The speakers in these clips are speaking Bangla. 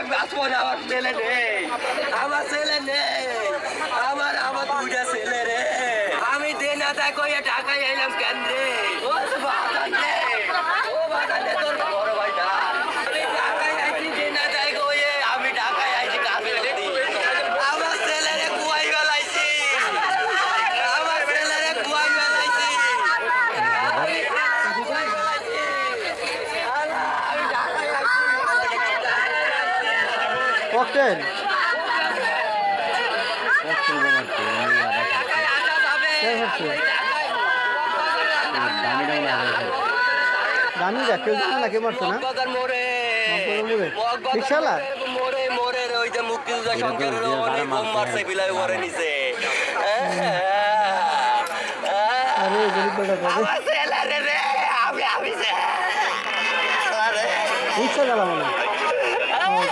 আমি বাঁচবো না, আমার ছেলে নেই, আমার ছেলে নেই, আমার আমার দুইটা ছেলে রে। আমি দেনা তাই কইয়া ঢাকায় এলাম কেন রে? ও বাগান রে, ও বাগান রে, তোর বড় ভাই না। আমি ঢাকায় আইছি দেনা তাই কইয়ে, আমি ঢাকায় আইছি কাজে লেদি। আমার ছেলেরে কুয়াই বেলাইছি, আমার ছেলেরে কুয়াই বেলাইছি। ককটেল দামি যা কেউ জানে না কে মারছে না রিক্সাওয়ালা আরে গরিব রিক্সা চালা মনে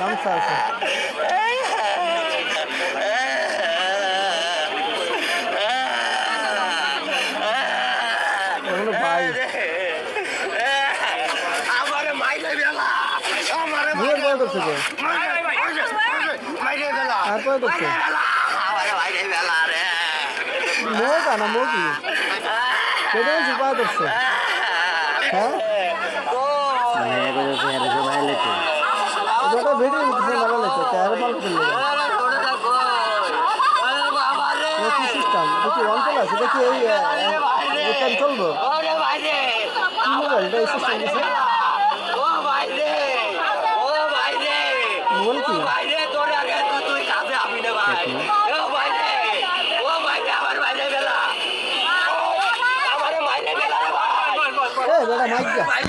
গামছা আছে ভাই বিয়ের বয় করছে কে তারপরে করছে মোটা না মোটি কেটে উপায় করছে হ্যাঁ এটা ভিডিও উঠছে ভালো লাগছে তার ভালো করলে কি সিস্টেম দেখি অঞ্চল আছে দেখি এই কাজ চলবো কি মোবাইল এটা সিস্টেম দিছে মোবাইল কি বেটা মাইক